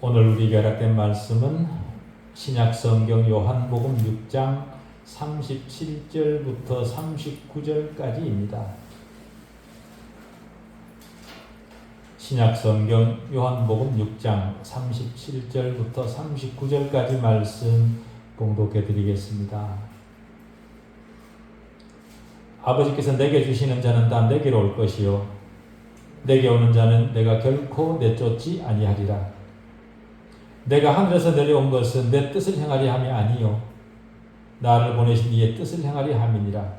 오늘 우리에게 허락된 말씀은 신약성경 요한복음 6장 37절부터 39절까지입니다. 신약성경 요한복음 6장 37절부터 39절까지 말씀 봉독해 드리겠습니다. 아버지께서 내게 주시는 자는 다 내게로 올 것이요 내게 오는 자는 내가 결코 내쫓지 아니하리라. 내가 하늘에서 내려온 것은 내 뜻을 행하리 함이 아니요 나를 보내신 이의 뜻을 행하리 함이니라.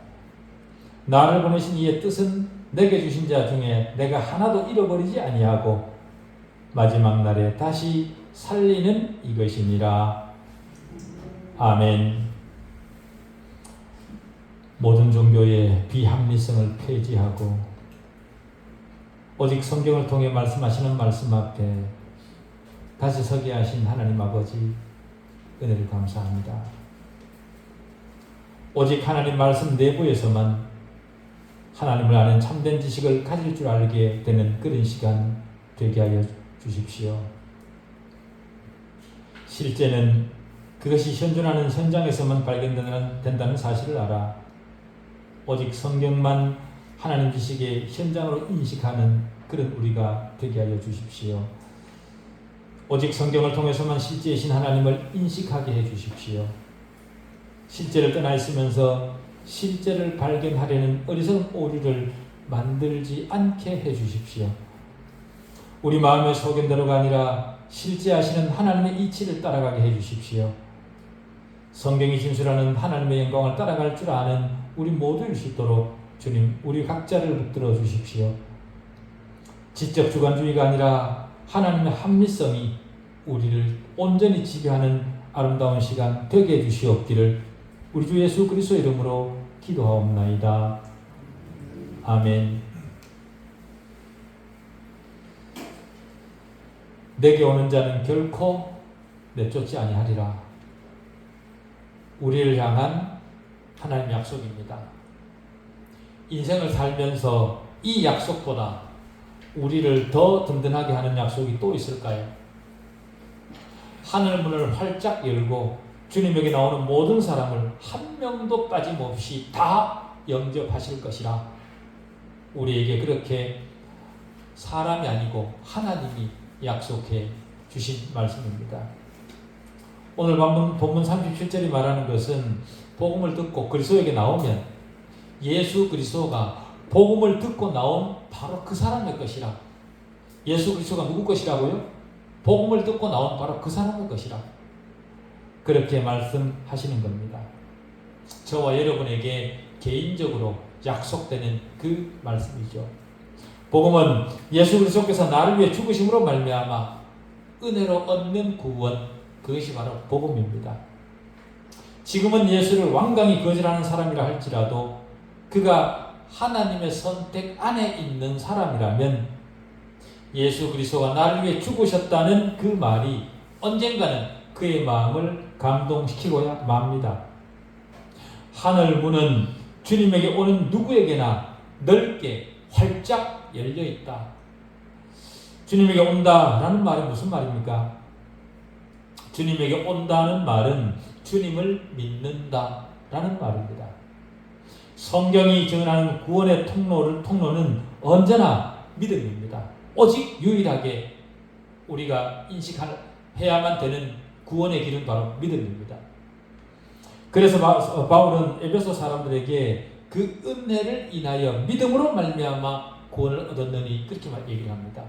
나를 보내신 이의 뜻은 내게 주신 자 중에 내가 하나도 잃어버리지 아니하고 마지막 날에 다시 살리는 이것이니라. 아멘. 모든 종교의 비합리성을 폐지하고 오직 성경을 통해 말씀하시는 말씀 앞에 다시 서게 하신 하나님 아버지 은혜를 감사합니다. 오직 하나님 말씀 내부에서만 하나님을 아는 참된 지식을 가질 줄 알게 되는 그런 시간 되게 하여 주십시오. 실제는 그것이 현존하는 현장에서만 발견된다는 사실을 알아 오직 성경만 하나님 지식의 현장으로 인식하는 그런 우리가 되게 하여 주십시오. 오직 성경을 통해서만 실제이신 하나님을 인식하게 해 주십시오. 실제를 떠나 있으면서 실제를 발견하려는 어리석은 오류를 만들지 않게 해 주십시오. 우리 마음의 소견대로가 아니라 실제하시는 하나님의 이치를 따라가게 해 주십시오. 성경이 진술하는 하나님의 영광을 따라갈 줄 아는 우리 모두일 수 있도록 주님 우리 각자를 붙들어 주십시오. 지적 주관주의가 아니라 하나님의 합리성이 우리를 온전히 지배하는 아름다운 시간 되게 해주시옵기를 우리 주 예수 그리스도의 이름으로 기도하옵나이다. 아멘. 내게 오는 자는 결코 내쫓지 아니하리라. 우리를 향한 하나님의 약속입니다. 인생을 살면서 이 약속보다 우리를 더 든든하게 하는 약속이 또 있을까요? 하늘문을 활짝 열고 주님에게 나오는 모든 사람을 한 명도 빠짐없이 다 영접하실 것이라. 우리에게 그렇게 사람이 아니고 하나님이 약속해 주신 말씀입니다. 오늘 본문 37절이 말하는 것은 복음을 듣고 그리스도에게 나오면 예수 그리스도가 복음을 듣고 나온 바로 그 사람의 것이라. 예수 그리스도가 누구 것이라고요? 복음을 듣고 나온 바로 그 사람의 것이라. 그렇게 말씀하시는 겁니다. 저와 여러분에게 개인적으로 약속되는 그 말씀이죠. 복음은 예수 그리스도께서 나를 위해 죽으심으로 말미암아 은혜로 얻는 구원, 그것이 바로 복음입니다. 지금은 예수를 완강히 거절하는 사람이라 할지라도 그가 하나님의 선택 안에 있는 사람이라면 예수 그리스도가 나를 위해 죽으셨다는 그 말이 언젠가는 그의 마음을 감동시키고야 맙니다. 하늘 문은 주님에게 오는 누구에게나 넓게 활짝 열려 있다. 주님에게 온다라는 말은 무슨 말입니까? 주님에게 온다는 말은 주님을 믿는다라는 말입니다. 성경이 증언하는 구원의 통로는 언제나 믿음입니다. 오직 유일하게 우리가 인식해야만 되는 구원의 길은 바로 믿음입니다. 그래서 바울은 에베소 사람들에게 그 은혜를 인하여 믿음으로 말미암아 구원을 얻었느니 그렇게 얘기를 합니다.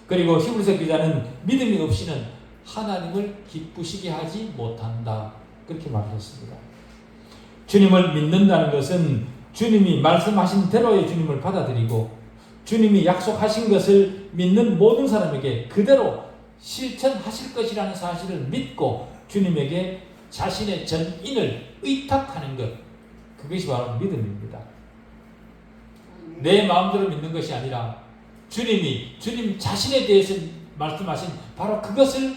그리고 히브리서 기자는 믿음이 없이는 하나님을 기쁘시게 하지 못한다 그렇게 말했습니다. 주님을 믿는다는 것은 주님이 말씀하신 대로의 주님을 받아들이고 주님이 약속하신 것을 믿는 모든 사람에게 그대로 실천하실 것이라는 사실을 믿고 주님에게 자신의 전인을 의탁하는 것, 그것이 바로 믿음입니다. 내 마음대로 믿는 것이 아니라 주님 자신에 대해서 말씀하신 바로 그것을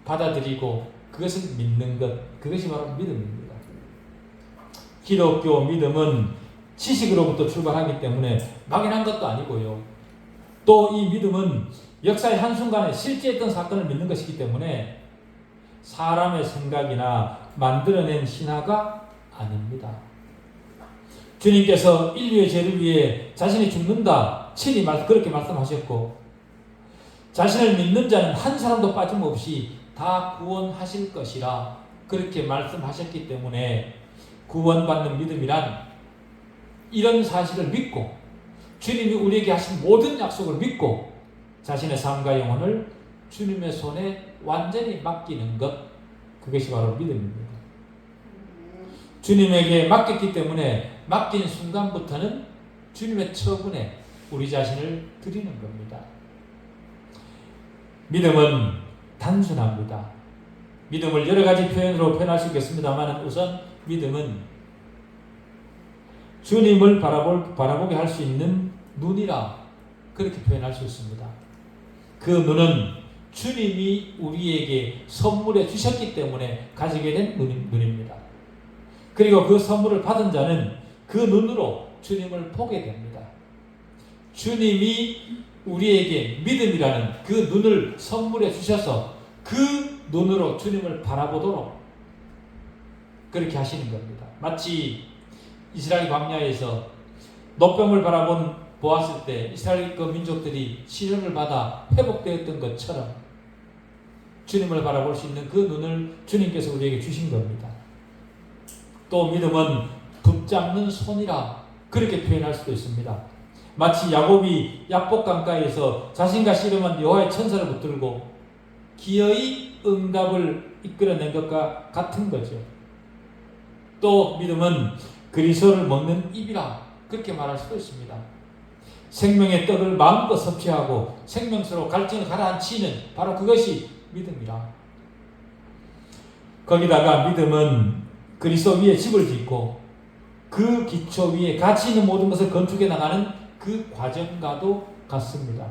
받아들이고 그것을 믿는 것, 그것이 바로 믿음입니다. 기독교 믿음은 지식으로부터 출발하기 때문에 막연한 것도 아니고요. 또 이 믿음은 역사의 한순간에 실제했던 사건을 믿는 것이기 때문에 사람의 생각이나 만들어낸 신화가 아닙니다. 주님께서 인류의 죄를 위해 자신이 죽는다 친히 그렇게 말씀하셨고, 자신을 믿는 자는 한 사람도 빠짐없이 다 구원하실 것이라 그렇게 말씀하셨기 때문에 구원받는 믿음이란 이런 사실을 믿고 주님이 우리에게 하신 모든 약속을 믿고 자신의 삶과 영혼을 주님의 손에 완전히 맡기는 것, 그것이 바로 믿음입니다. 주님에게 맡겼기 때문에 맡긴 순간부터는 주님의 처분에 우리 자신을 드리는 겁니다. 믿음은 단순합니다. 믿음을 여러 가지 표현으로 표현할 수 있겠습니다만, 우선 믿음은 주님을 바라보게 할 수 있는 눈이라 그렇게 표현할 수 있습니다. 그 눈은 주님이 우리에게 선물해 주셨기 때문에 가지게 된 눈입니다. 그리고 그 선물을 받은 자는 그 눈으로 주님을 보게 됩니다. 주님이 우리에게 믿음이라는 그 눈을 선물해 주셔서 그 눈으로 주님을 바라보도록 그렇게 하시는 겁니다. 마치 이스라엘 광야에서 노병을 보았을 때 이스라엘 그 민족들이 시련을 받아 회복되었던 것처럼 주님을 바라볼 수 있는 그 눈을 주님께서 우리에게 주신 겁니다. 또 믿음은 붙잡는 손이라 그렇게 표현할 수도 있습니다. 마치 야곱이 야복 강가에서 자신과 씨름한 여호와의 천사를 붙들고 기어이 응답을 이끌어낸 것과 같은 거죠. 또 믿음은 그리스도를 먹는 입이라 그렇게 말할 수도 있습니다. 생명의 떡을 마음껏 섭취하고 생명수로 갈증을 가라앉히는 바로 그것이 믿음이라. 거기다가 믿음은 그리스도 위에 집을 짓고 그 기초 위에 가치 있는 모든 것을 건축해 나가는 그 과정과도 같습니다.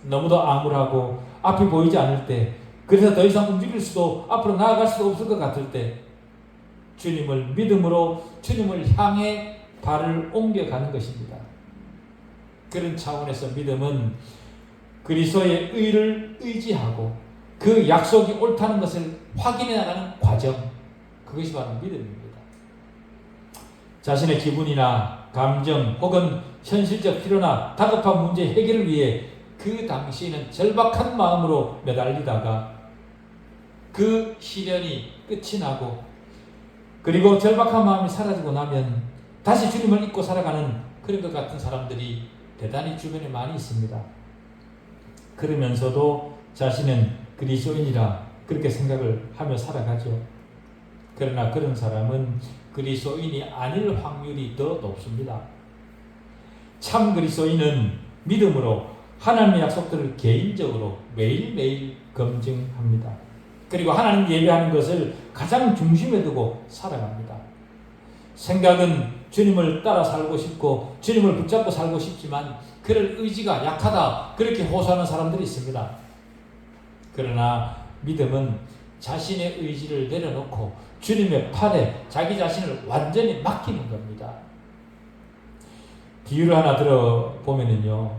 너무도 암울하고 앞이 보이지 않을 때, 그래서 더 이상 움직일 수도 앞으로 나아갈 수도 없을 것 같을 때 주님을 믿음으로 주님을 향해 발을 옮겨가는 것입니다. 그런 차원에서 믿음은 그리스도의 의를 의지하고 그 약속이 옳다는 것을 확인해 나가는 과정, 그것이 바로 믿음입니다. 자신의 기분이나 감정 혹은 현실적 필요나 다급한 문제 해결을 위해 그 당시에는 절박한 마음으로 매달리다가 그 시련이 끝이 나고 그리고 절박한 마음이 사라지고 나면 다시 주님을 잊고 살아가는 그런 것 같은 사람들이 대단히 주변에 많이 있습니다. 그러면서도 자신은 그리스도인이라 그렇게 생각을 하며 살아가죠. 그러나 그런 사람은 그리스도인이 아닐 확률이 더 높습니다. 참 그리스도인은 믿음으로 하나님의 약속들을 개인적으로 매일매일 검증합니다. 그리고 하나님 예배하는 것을 가장 중심에 두고 살아갑니다. 생각은 주님을 따라 살고 싶고 주님을 붙잡고 살고 싶지만 그럴 의지가 약하다, 그렇게 호소하는 사람들이 있습니다. 그러나 믿음은 자신의 의지를 내려놓고 주님의 팔에 자기 자신을 완전히 맡기는 겁니다. 비유를 하나 들어보면요,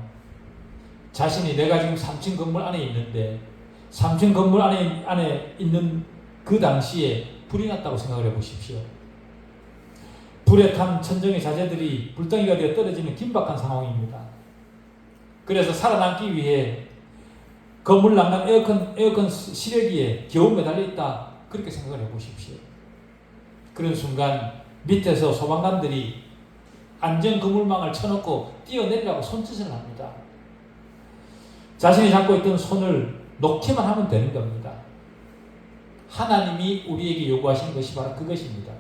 자신이 내가 지금 3층 건물 안에 있는데 3층 건물 안에 있는 그 당시에 불이 났다고 생각을 해보십시오. 불에 탄 천정의 자재들이 불덩이가 되어 떨어지는 긴박한 상황입니다. 그래서 살아남기 위해 건물 난간 에어컨 실외기에 겨우 매달려 있다, 그렇게 생각을 해보십시오. 그런 순간 밑에서 소방관들이 안전 그물망을 쳐놓고 뛰어내리라고 손짓을 합니다. 자신이 잡고 있던 손을 놓기만 하면 되는 겁니다. 하나님이 우리에게 요구하시는 것이 바로 그것입니다.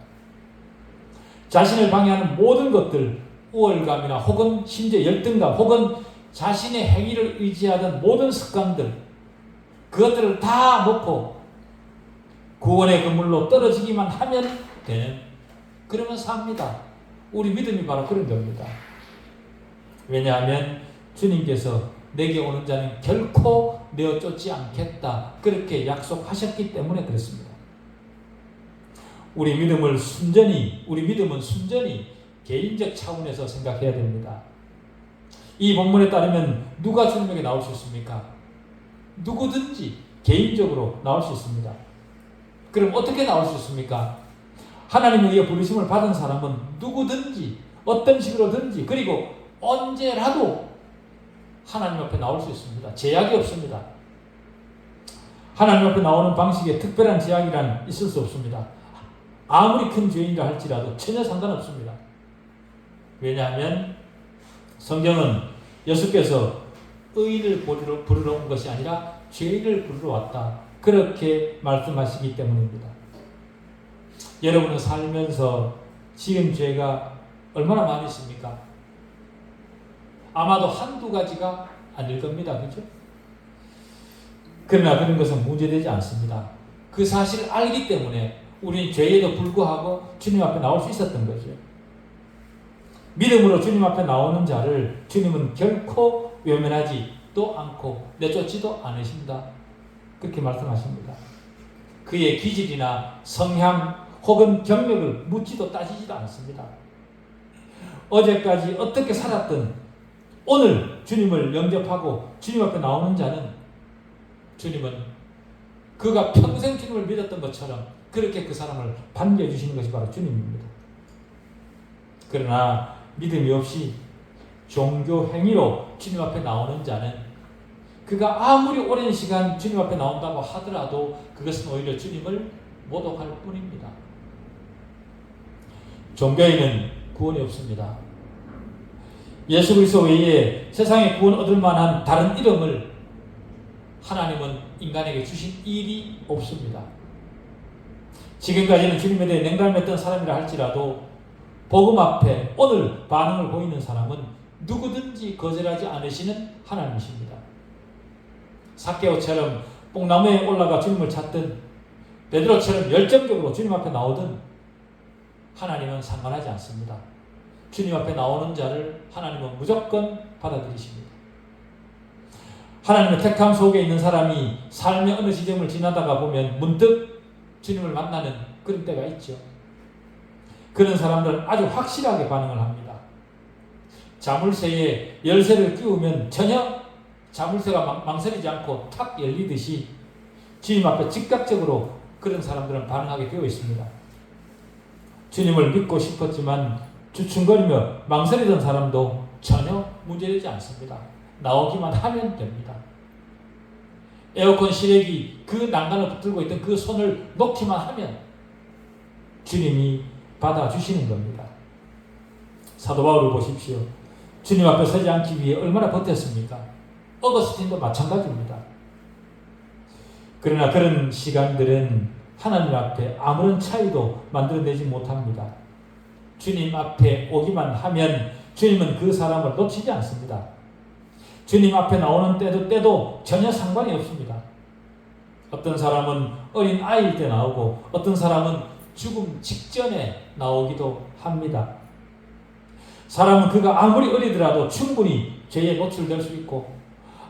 자신을 방해하는 모든 것들, 우월감이나 혹은 심지어 열등감 혹은 자신의 행위를 의지하던 모든 습관들, 그것들을 다 놓고 구원의 그물로 떨어지기만 하면 되는, 그러면 삽니다. 우리 믿음이 바로 그런 겁니다. 왜냐하면 주님께서 내게 오는 자는 결코 내어 쫓지 않겠다, 그렇게 약속하셨기 때문에 그렇습니다. 우리 믿음은 순전히 개인적 차원에서 생각해야 됩니다. 이 본문에 따르면 누가 주님에게 나올 수 있습니까? 누구든지 개인적으로 나올 수 있습니다. 그럼 어떻게 나올 수 있습니까? 하나님에 의해 부르심을 받은 사람은 누구든지 어떤 식으로든지 그리고 언제라도 하나님 앞에 나올 수 있습니다. 제약이 없습니다. 하나님 앞에 나오는 방식에 특별한 제약이란 있을 수 없습니다. 아무리 큰 죄인이라 할지라도 전혀 상관없습니다. 왜냐하면 성경은 예수께서 의인을 부르러 온 것이 아니라 죄인을 부르러 왔다. 그렇게 말씀하시기 때문입니다. 여러분은 살면서 지은 죄가 얼마나 많이 있습니까? 아마도 한두 가지가 아닐 겁니다. 그렇죠? 그러나 그런 것은 문제되지 않습니다. 그 사실을 알기 때문에 우리는 죄에도 불구하고 주님 앞에 나올 수 있었던 거죠. 믿음으로 주님 앞에 나오는 자를 주님은 결코 외면하지도 않고 내쫓지도 않으신다. 그렇게 말씀하십니다. 그의 기질이나 성향 혹은 경력을 묻지도 따지지도 않습니다. 어제까지 어떻게 살았든 오늘 주님을 영접하고 주님 앞에 나오는 자는 주님은 그가 평생 주님을 믿었던 것처럼 그렇게 그 사람을 반겨주시는 것이 바로 주님입니다. 그러나 믿음이 없이 종교 행위로 주님 앞에 나오는 자는 그가 아무리 오랜 시간 주님 앞에 나온다고 하더라도 그것은 오히려 주님을 모독할 뿐입니다. 종교에는 구원이 없습니다. 예수 그리스도 외에 세상에 구원 얻을 만한 다른 이름을 하나님은 인간에게 주신 일이 없습니다. 지금까지는 주님에 대해 냉담했던 사람이라 할지라도 복음 앞에 오늘 반응을 보이는 사람은 누구든지 거절하지 않으시는 하나님이십니다. 삭개오처럼 뽕나무에 올라가 주님을 찾든 베드로처럼 열정적으로 주님 앞에 나오든 하나님은 상관하지 않습니다. 주님 앞에 나오는 자를 하나님은 무조건 받아들이십니다. 하나님의 택함 속에 있는 사람이 삶의 어느 지점을 지나다가 보면 문득 주님을 만나는 그런 때가 있죠. 그런 사람들은 아주 확실하게 반응을 합니다. 자물쇠에 열쇠를 끼우면 전혀 자물쇠가 망설이지 않고 탁 열리듯이 주님 앞에 즉각적으로 그런 사람들은 반응하게 되어 있습니다. 주님을 믿고 싶었지만 주춤거리며 망설이던 사람도 전혀 문제되지 않습니다. 나오기만 하면 됩니다. 에어컨 실외기 그 난간을 붙들고 있던 그 손을 놓기만 하면 주님이 받아주시는 겁니다. 사도 바울을 보십시오. 주님 앞에 서지 않기 위해 얼마나 버텼습니까? 어거스틴도 마찬가지입니다. 그러나 그런 시간들은 하나님 앞에 아무런 차이도 만들어내지 못합니다. 주님 앞에 오기만 하면 주님은 그 사람을 놓치지 않습니다. 주님 앞에 나오는 때도 전혀 상관이 없습니다. 어떤 사람은 어린 아이일 때 나오고 어떤 사람은 죽음 직전에 나오기도 합니다. 사람은 그가 아무리 어리더라도 충분히 죄에 노출될 수 있고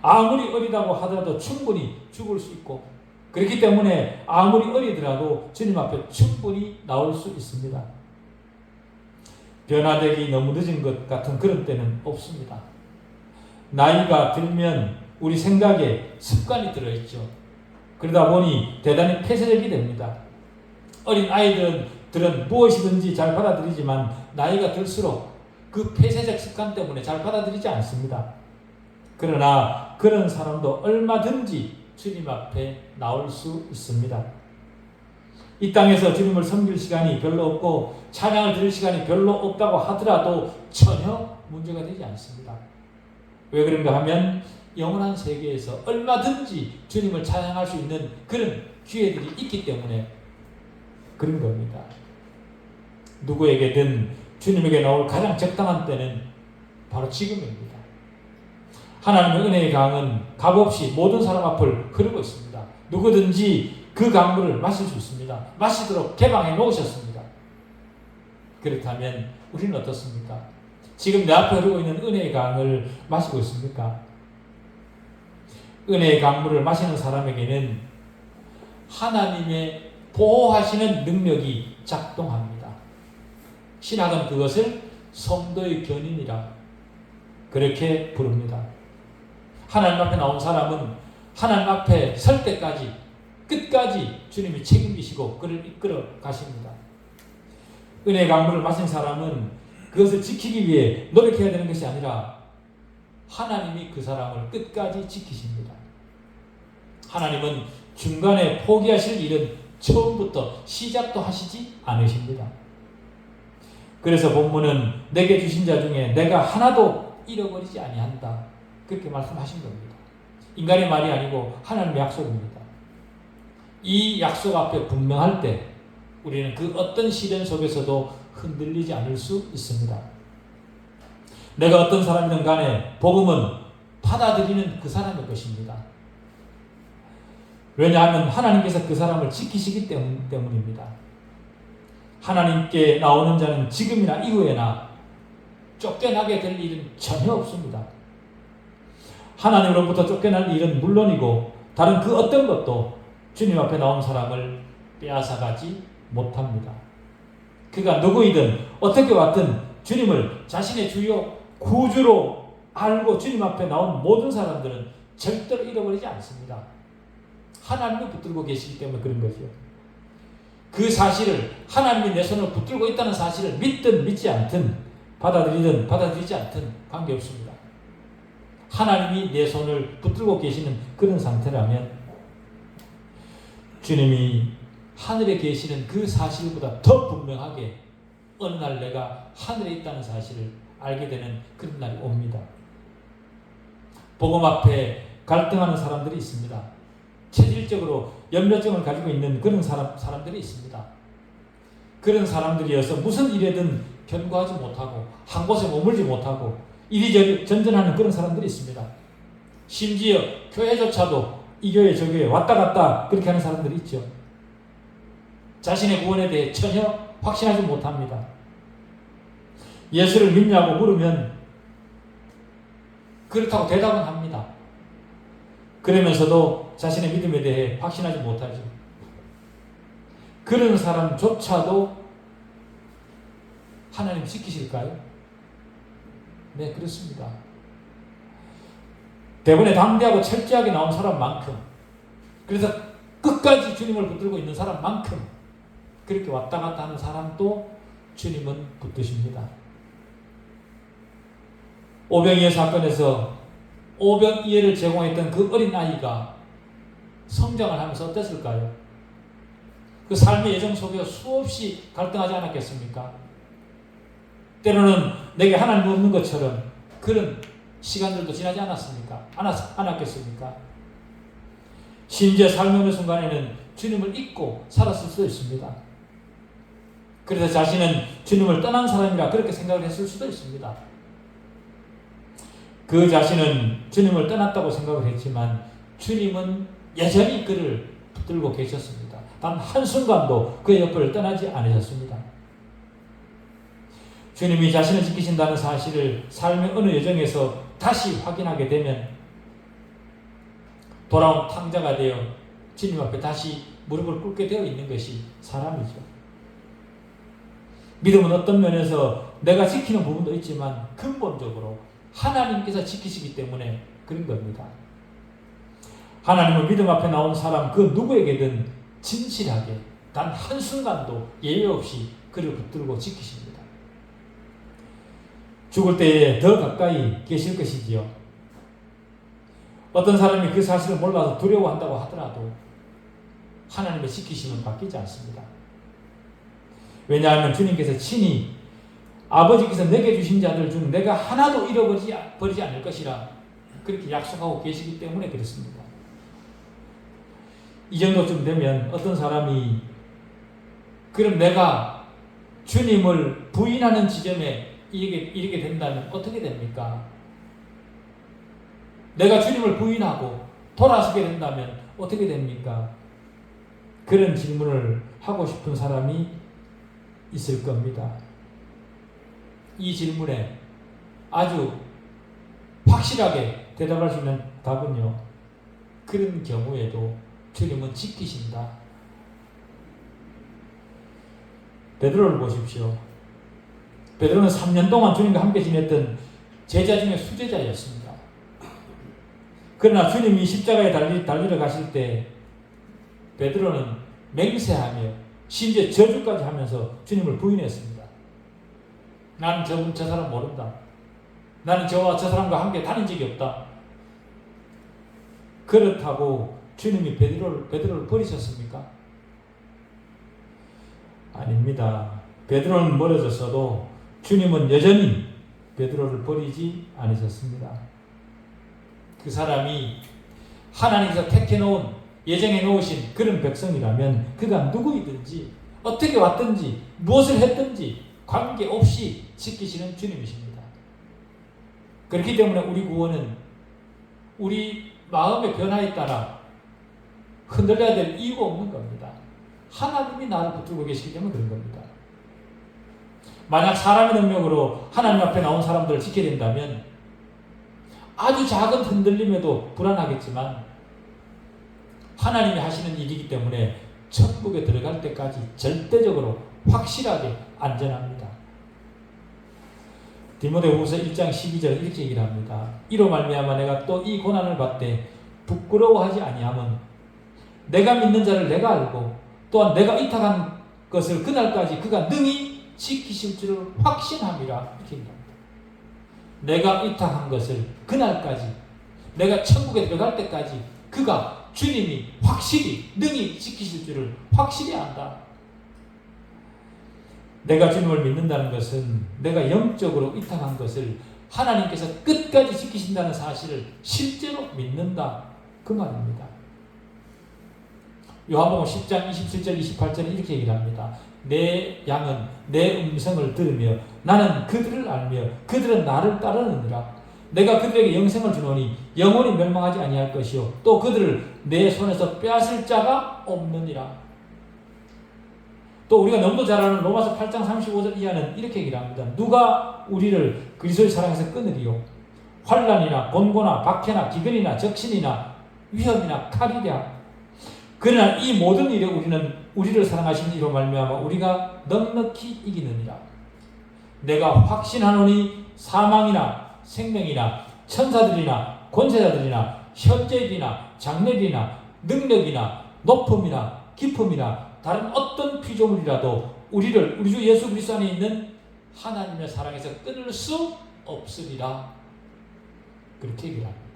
아무리 어리다고 하더라도 충분히 죽을 수 있고 그렇기 때문에 아무리 어리더라도 주님 앞에 충분히 나올 수 있습니다. 변화되기 너무 늦은 것 같은 그런 때는 없습니다. 나이가 들면 우리 생각에 습관이 들어있죠. 그러다 보니 대단히 폐쇄적이 됩니다. 어린 아이들은 무엇이든지 잘 받아들이지만 나이가 들수록 그 폐쇄적 습관 때문에 잘 받아들이지 않습니다. 그러나 그런 사람도 얼마든지 주님 앞에 나올 수 있습니다. 이 땅에서 주님을 섬길 시간이 별로 없고 찬양을 드릴 시간이 별로 없다고 하더라도 전혀 문제가 되지 않습니다. 왜 그런가 하면 영원한 세계에서 얼마든지 주님을 찬양할 수 있는 그런 기회들이 있기 때문에 그런 겁니다. 누구에게든 주님에게 나올 가장 적당한 때는 바로 지금입니다. 하나님의 은혜의 강은 값없이 모든 사람 앞을 흐르고 있습니다. 누구든지 그 강물을 마실 수 있습니다. 마시도록 개방해 놓으셨습니다. 그렇다면 우리는 어떻습니까? 지금 내 앞에 흐르고 있는 은혜의 강을 마시고 있습니까? 은혜의 강물을 마시는 사람에게는 하나님의 보호하시는 능력이 작동합니다. 신학은 그것을 성도의 견인이라 그렇게 부릅니다. 하나님 앞에 나온 사람은 하나님 앞에 설 때까지 끝까지 주님이 책임지시고 그를 이끌어 가십니다. 은혜의 강물을 마신 사람은 그것을 지키기 위해 노력해야 되는 것이 아니라 하나님이 그 사람을 끝까지 지키십니다. 하나님은 중간에 포기하실 일은 처음부터 시작도 하시지 않으십니다. 그래서 본문은 내게 주신 자 중에 내가 하나도 잃어버리지 아니한다. 그렇게 말씀하신 겁니다. 인간의 말이 아니고 하나님의 약속입니다. 이 약속 앞에 분명할 때 우리는 그 어떤 시련 속에서도 흔들리지 않을 수 있습니다. 내가 어떤 사람이든 간에 복음은 받아들이는 그 사람의 것입니다. 왜냐하면 하나님께서 그 사람을 지키시기 때문입니다. 하나님께 나오는 자는 지금이나 이후에나 쫓겨나게 될 일은 전혀 없습니다. 하나님으로부터 쫓겨날 일은 물론이고 다른 그 어떤 것도 주님 앞에 나온 사람을 빼앗아가지 못합니다. 그가 누구이든 어떻게 왔든 주님을 자신의 주요 구주로 알고 주님 앞에 나온 모든 사람들은 절대로 잃어버리지 않습니다. 하나님을 붙들고 계시기 때문에 그런 거죠. 그 사실을 하나님이 내 손을 붙들고 있다는 사실을 믿든 믿지 않든 받아들이든 받아들이지 않든 관계없습니다. 하나님이 내 손을 붙들고 계시는 그런 상태라면 주님이 하늘에 계시는 그 사실보다 더 분명하게 어느 날 내가 하늘에 있다는 사실을 알게 되는 그런 날이 옵니다. 복음 앞에 갈등하는 사람들이 있습니다. 체질적으로 염려증을 가지고 있는 그런 사람들이 있습니다. 그런 사람들이어서 무슨 일에든 견고하지 못하고 한 곳에 머물지 못하고 이리저리 전전하는 그런 사람들이 있습니다. 심지어 교회조차도 이 교회 저 교회 왔다 갔다 그렇게 하는 사람들이 있죠. 자신의 구원에 대해 전혀 확신하지 못합니다. 예수를 믿냐고 물으면 그렇다고 대답은 합니다. 그러면서도 자신의 믿음에 대해 확신하지 못하죠. 그런 사람조차도 하나님 지키실까요? 네, 그렇습니다. 대본에 담대하고 철저하게 나온 사람만큼, 그래서 끝까지 주님을 붙들고 있는 사람만큼 그렇게 왔다 갔다 하는 사람도 주님은 붙드십니다. 오병이어 사건에서 오병이어를 제공했던 그 어린 아이가 성장을 하면서 어땠을까요? 그 삶의 예정 속에 수없이 갈등하지 않았겠습니까? 때로는 내게 하나님 없는 것처럼 그런 시간들도 지나지 않았습니까? 않았겠습니까? 심지어 삶의 어느 순간에는 주님을 잊고 살았을 수도 있습니다. 그래서 자신은 주님을 떠난 사람이라 그렇게 생각을 했을 수도 있습니다. 그 자신은 주님을 떠났다고 생각을 했지만 주님은 여전히 그를 붙들고 계셨습니다. 단 한순간도 그의 옆을 떠나지 않으셨습니다. 주님이 자신을 지키신다는 사실을 삶의 어느 여정에서 다시 확인하게 되면 돌아온 탕자가 되어 주님 앞에 다시 무릎을 꿇게 되어 있는 것이 사람이죠. 믿음은 어떤 면에서 내가 지키는 부분도 있지만 근본적으로 하나님께서 지키시기 때문에 그런 겁니다. 하나님은 믿음 앞에 나온 사람 그 누구에게든 진실하게 단 한순간도 예외 없이 그를 붙들고 지키십니다. 죽을 때에 더 가까이 계실 것이지요. 어떤 사람이 그 사실을 몰라서 두려워한다고 하더라도 하나님의 지키심은 바뀌지 않습니다. 왜냐하면 주님께서 친히 아버지께서 내게 주신 자들 중 내가 하나도 잃어버리지 않을 것이라 그렇게 약속하고 계시기 때문에 그렇습니다. 이 정도쯤 되면 어떤 사람이 그럼 내가 주님을 부인하는 지점에 이르게 된다면 어떻게 됩니까? 내가 주님을 부인하고 돌아서게 된다면 어떻게 됩니까? 그런 질문을 하고 싶은 사람이 있을 겁니다. 이 질문에 아주 확실하게 대답할 수 있는 답은요, 그런 경우에도 주님은 지키신다. 베드로를 보십시오. 베드로는 3년 동안 주님과 함께 지냈던 제자 중에 수제자였습니다. 그러나 주님이 십자가에 달리러 가실 때 베드로는 맹세하며 심지어 저주까지 하면서 주님을 부인했습니다. 나는 저 사람 모른다. 나는 저 사람과 함께 다닌 적이 없다. 그렇다고 주님이 베드로를 버리셨습니까? 아닙니다. 베드로는 멀어졌어도 주님은 여전히 베드로를 버리지 않으셨습니다. 그 사람이 하나님께서 택해놓은, 예정해놓으신 그런 백성이라면 그가 누구이든지 어떻게 왔든지 무엇을 했든지 관계없이 지키시는 주님이십니다. 그렇기 때문에 우리 구원은 우리 마음의 변화에 따라 흔들려야 될 이유가 없는 겁니다. 하나님이 나를 붙들고 계시기 때문에 그런 겁니다. 만약 사람의 능력으로 하나님 앞에 나온 사람들을 지켜야 된다면 아주 작은 흔들림에도 불안하겠지만 하나님이 하시는 일이기 때문에 천국에 들어갈 때까지 절대적으로 확실하게 안전합니다. 디모데후서 1장 12절 이렇게 얘기를 합니다. 이로 말미암아 내가 또 이 고난을 받되 부끄러워하지 아니함은 내가 믿는 자를 내가 알고 또한 내가 의탁한 것을 그날까지 그가 능히 지키실 줄을 확신함이라 이렇게 얘기합니다. 내가 의탁한 것을 그날까지, 내가 천국에 들어갈 때까지 그가, 주님이 확실히 능히 지키실 줄을 확실히 안다. 내가 주님을 믿는다는 것은 내가 영적으로 의탁한 것을 하나님께서 끝까지 지키신다는 사실을 실제로 믿는다, 그 말입니다. 요한복음 10장 27절 28절에 이렇게 얘기를 합니다. 내 양은 내 음성을 들으며 나는 그들을 알며 그들은 나를 따르느니라. 내가 그들에게 영생을 주노니 영원히 멸망하지 아니할 것이요 또 그들을 내 손에서 빼앗을 자가 없느니라. 또 우리가 너무도 잘 아는 로마서 8장 35절 이하는 이렇게 얘기를 합니다. 누가 우리를 그리스도의 사랑에서 끊으리요? 환난이나 곤고나 박해나 기근이나 적신이나 위험이나 칼이랴. 그러나 이 모든 일에 우리를 사랑하신 이로 말미암아 우리가 넉넉히 이기느니라. 내가 확신하노니 사망이나 생명이나 천사들이나 권세자들이나 현재일이나 장래일이나 능력이나 높음이나 깊음이나 다른 어떤 피조물이라도 우리를 우리 주 예수 그리스도 안에 있는 하나님의 사랑에서 끊을 수 없으리라. 그렇게 얘기를 합니다.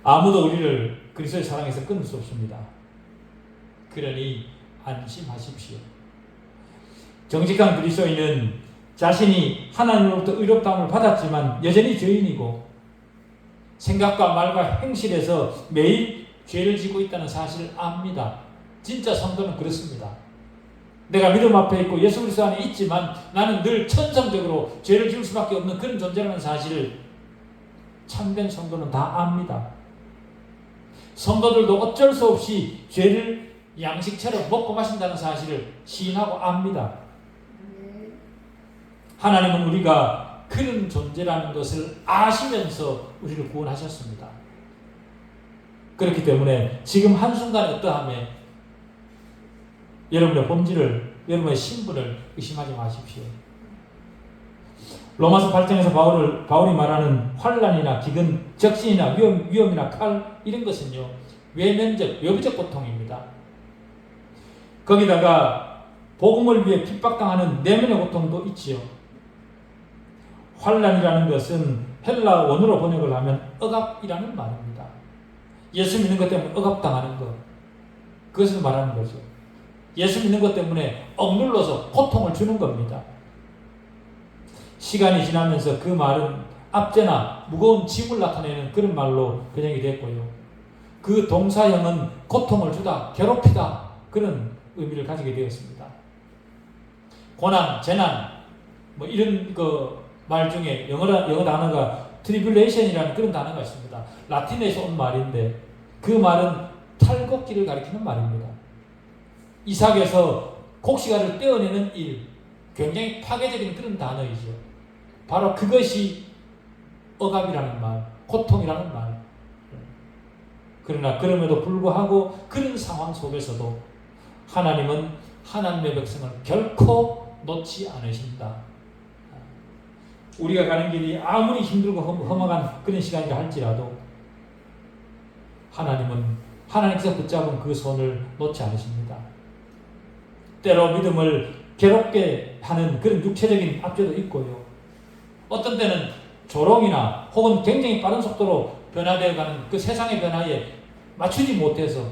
아무도 우리를 그리스도의 사랑에서 끊을 수 없습니다. 그러니 안심하십시오. 정직한 그리스도인은 자신이 하나님으로부터 의롭다함을 받았지만 여전히 죄인이고 생각과 말과 행실에서 매일 죄를 지고 있다는 사실을 압니다. 진짜 성도는 그렇습니다. 내가 믿음 앞에 있고 예수 그리스도 안에 있지만 나는 늘 천성적으로 죄를 지을 수밖에 없는 그런 존재라는 사실을 참된 성도는 다 압니다. 성도들도 어쩔 수 없이 죄를 양식처럼 먹고 마신다는 사실을 시인하고 압니다. 하나님은 우리가 그런 존재라는 것을 아시면서 우리를 구원하셨습니다. 그렇기 때문에 지금 한순간 어떠함에 여러분의 본질을, 여러분의 신분을 의심하지 마십시오. 로마서 8장에서 바울이 말하는 환난이나 기근, 적신이나 위험이나 칼 이런 것은요 외부적 고통입니다. 거기다가 복음을 위해 핍박당하는 내면의 고통도 있지요. 환난이라는 것은 헬라 원어로 번역을 하면 억압이라는 말입니다. 예수 믿는 것 때문에 억압당하는 것, 그것을 말하는 거죠. 예수 믿는 것 때문에 억눌러서 고통을 주는 겁니다. 시간이 지나면서 그 말은 압제나 무거운 짐을 나타내는 그런 말로 변형이 됐고요. 그 동사형은 고통을 주다, 괴롭히다 그런 의미를 가지게 되었습니다. 고난, 재난 뭐 이런 말 중에 영어 단어가 트리뷸레이션이라는 그런 단어가 있습니다. 라틴에서 온 말인데 그 말은 탈곡기를 가리키는 말입니다. 이삭에서 곡식알을 떼어내는 일, 굉장히 파괴적인 그런 단어이죠. 바로 그것이 억압이라는 말, 고통이라는 말. 그러나 그럼에도 불구하고 그런 상황 속에서도 하나님은 하나님의 백성을 결코 놓지 않으신다. 우리가 가는 길이 아무리 힘들고 험악한 그런 시간이라 할지라도 하나님은 하나님께서 붙잡은 그 손을 놓지 않으십니다. 때로 믿음을 괴롭게 하는 그런 육체적인 압제도 있고요. 어떤 때는 조롱이나 혹은 굉장히 빠른 속도로 변화되어가는 그 세상의 변화에 맞추지 못해서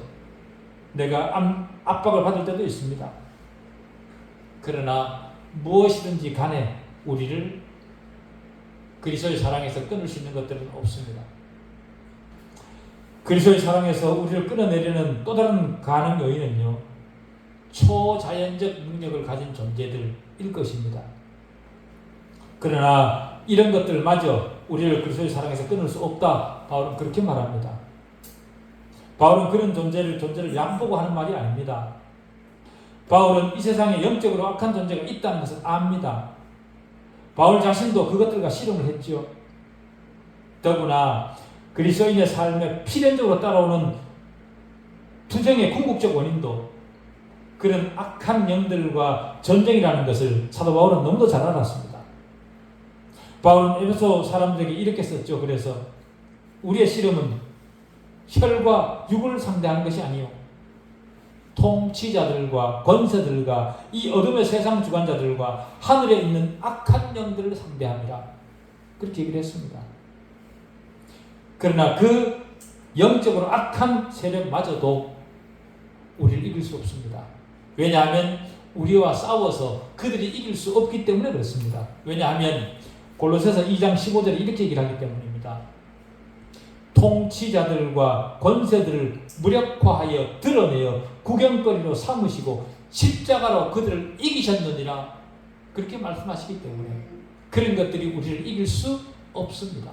내가 압박을 받을 때도 있습니다. 그러나 무엇이든지 간에 우리를 그리스도의 사랑에서 끊을 수 있는 것들은 없습니다. 그리스도의 사랑에서 우리를 끊어내려는 또 다른 가능 요인은요, 초자연적 능력을 가진 존재들일 것입니다. 그러나 이런 것들마저 우리를 그리스도의 사랑에서 끊을 수 없다. 바울은 그렇게 말합니다. 바울은 그런 존재를 얕보고 하는 말이 아닙니다. 바울은 이 세상에 영적으로 악한 존재가 있다는 것을 압니다. 바울 자신도 그것들과 씨름을 했죠. 더구나 그리스도인의 삶에 필연적으로 따라오는 투쟁의 궁극적 원인도 그런 악한 영들과 전쟁이라는 것을 사도 바울은 너무도 잘 알았습니다. 바울은 에베소 사람들에게 이렇게 썼죠. 그래서 우리의 씨름은 혈과 육을 상대하는 것이 아니요 통치자들과 권세들과 이 어둠의 세상 주관자들과 하늘에 있는 악한 영들을 상대합니다. 그렇게 얘기를 했습니다. 그러나 그 영적으로 악한 세력마저도 우리를 이길 수 없습니다. 왜냐하면 우리와 싸워서 그들이 이길 수 없기 때문에 그렇습니다. 왜냐하면 골로새서 2장 15절에 이렇게 얘기를 하기 때문입니다. 통치자들과 권세들을 무력화하여 드러내어 구경거리로 삼으시고 십자가로 그들을 이기셨느니라. 그렇게 말씀하시기 때문에 그런 것들이 우리를 이길 수 없습니다.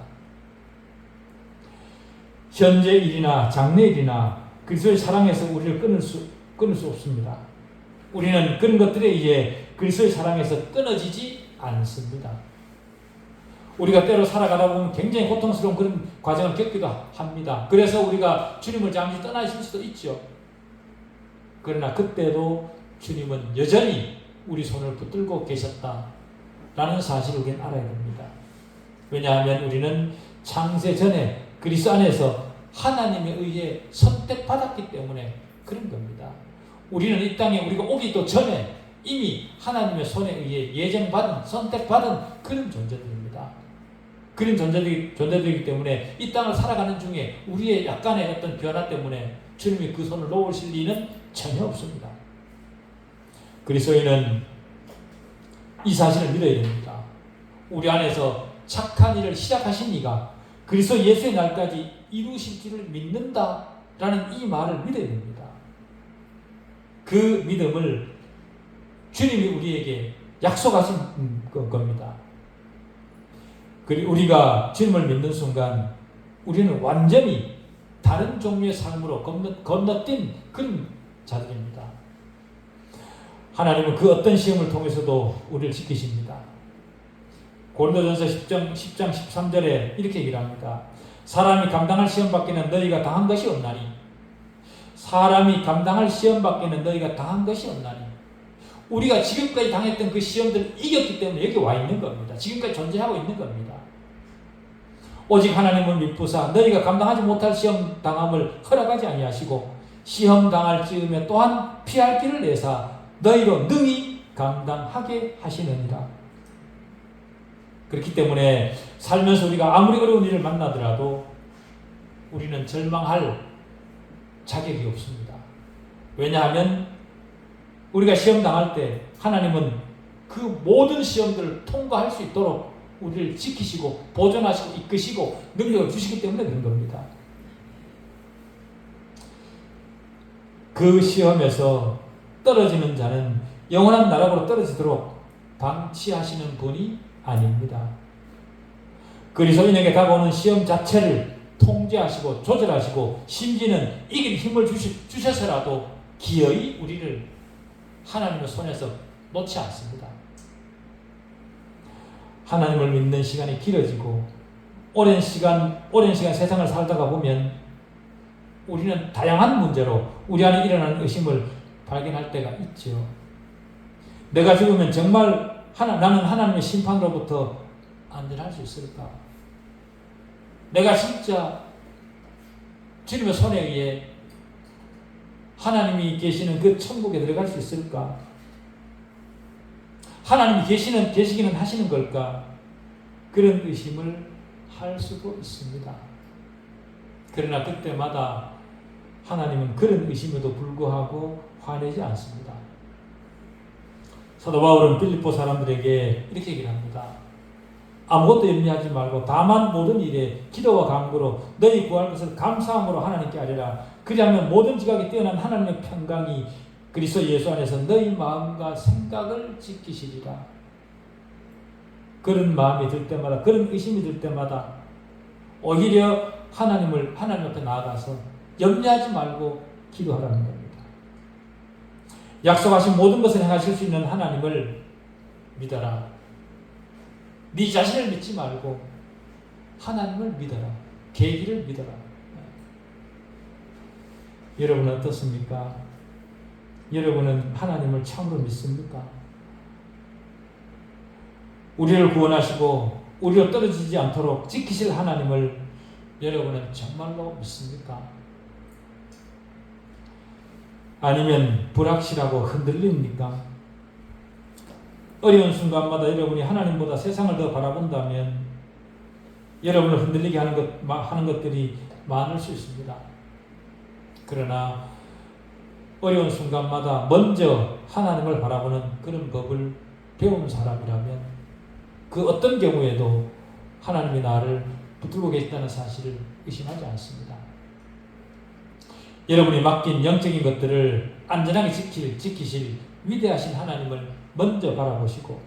현재 일이나 장래 일이나 그리스도의 사랑에서 우리를 끊을 수 없습니다. 우리는 그런 것들에 의해 그리스도의 사랑에서 끊어지지 않습니다. 우리가 때로 살아가다 보면 굉장히 고통스러운 그런 과정을 겪기도 합니다. 그래서 우리가 주님을 잠시 떠나실 수도 있죠. 그러나 그때도 주님은 여전히 우리 손을 붙들고 계셨다라는 사실을 우리는 알아야 됩니다. 왜냐하면 우리는 창세 전에 그리스도 안에서 하나님에 의해 선택받았기 때문에 그런 겁니다. 우리는 이 땅에 우리가 오기도 전에 이미 하나님의 손에 의해 예정받은, 선택받은 그런 존재들입니다. 그런 존재들이기 때문에 이 땅을 살아가는 중에 우리의 약간의 어떤 변화 때문에 주님이 그 손을 놓으실 리는 전혀 없습니다. 그리스도인은 이 사실을 믿어야 됩니다. 우리 안에서 착한 일을 시작하신 이가 그리스도 예수의 날까지 이루실 줄을 믿는다라는 이 말을 믿어야 됩니다. 그 믿음을 주님이 우리에게 약속하신 겁니다. 그리고 우리가 주님을 믿는 순간 우리는 완전히 다른 종류의 삶으로 건너뛴 그런 자들입니다. 하나님은 그 어떤 시험을 통해서도 우리를 지키십니다. 고린도전서 10장 13절에 이렇게 얘기를 합니다. 사람이 감당할 시험 밖에는 너희가 당한 것이 없나니. 사람이 감당할 시험 밖에는 너희가 당한 것이 없나니. 우리가 지금까지 당했던 그 시험들을 이겼기 때문에 여기 와 있는 겁니다. 지금까지 존재하고 있는 겁니다. 오직 하나님은 미쁘사 너희가 감당하지 못할 시험 당함을 허락하지 아니하시고 시험 당할 즈음에 또한 피할 길을 내사 너희로 능히 감당하게 하시느니라. 그렇기 때문에 살면서 우리가 아무리 어려운 일을 만나더라도 우리는 절망할 자격이 없습니다. 왜냐하면 우리가 시험 당할 때 하나님은 그 모든 시험들을 통과할 수 있도록 우리를 지키시고 보존하시고 이끄시고 능력을 주시기 때문에 그런 겁니다. 그 시험에서 떨어지는 자는 영원한 나락으로 떨어지도록 방치하시는 분이 아닙니다. 그리스도인에게 다가오는 시험 자체를 통제하시고 조절하시고 심지어는 이길 힘을 주셔서라도 기어이 우리를 하나님의 손에서 놓지 않습니다. 하나님을 믿는 시간이 길어지고 오랜 시간 세상을 살다가 보면 우리는 다양한 문제로 우리 안에 일어나는 의심을 발견할 때가 있죠. 내가 죽으면 정말 나는 하나님의 심판으로부터 안전할 수 있을까? 내가 진짜 주님의 손에 의해 하나님이 계시는 그 천국에 들어갈 수 있을까? 하나님이 계시기는 하시는 걸까? 그런 의심을 할 수도 있습니다. 그러나 그때마다 하나님은 그런 의심에도 불구하고 화내지 않습니다. 사도 바울은 빌립보 사람들에게 이렇게 얘기를 합니다. 아무것도 염려하지 말고 다만 모든 일에 기도와 간구로 너희 구할 것을 감사함으로 하나님께 아뢰라. 그리하면 모든 지각이 뛰어난 하나님의 평강이 그리스도 예수 안에서 너희 마음과 생각을 지키시리라. 그런 마음이 들 때마다, 그런 의심이 들 때마다 오히려 하나님 앞에 나아가서 염려하지 말고 기도하라는 겁니다. 약속하신 모든 것을 행하실 수 있는 하나님을 믿어라. 네 자신을 믿지 말고 하나님을 믿어라. 계기를 믿어라. 여러분은 어떻습니까? 여러분은 하나님을 참으로 믿습니까? 우리를 구원하시고 우리로 떨어지지 않도록 지키실 하나님을 여러분은 정말로 믿습니까? 아니면 불확실하고 흔들립니까? 어려운 순간마다 여러분이 하나님보다 세상을 더 바라본다면 여러분을 흔들리게 하는 것들이 많을 수 있습니다. 그러나 어려운 순간마다 먼저 하나님을 바라보는 그런 법을 배운 사람이라면 그 어떤 경우에도 하나님이 나를 붙들고 계시다는 사실을 의심하지 않습니다. 여러분이 맡긴 영적인 것들을 안전하게 지키실 위대하신 하나님을 먼저 바라보시고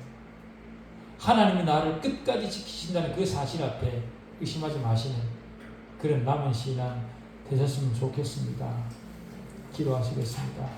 하나님이 나를 끝까지 지키신다는 그 사실 앞에 의심하지 마시는 그런 남은 신앙 되셨으면 좋겠습니다. 기도하시겠습니다.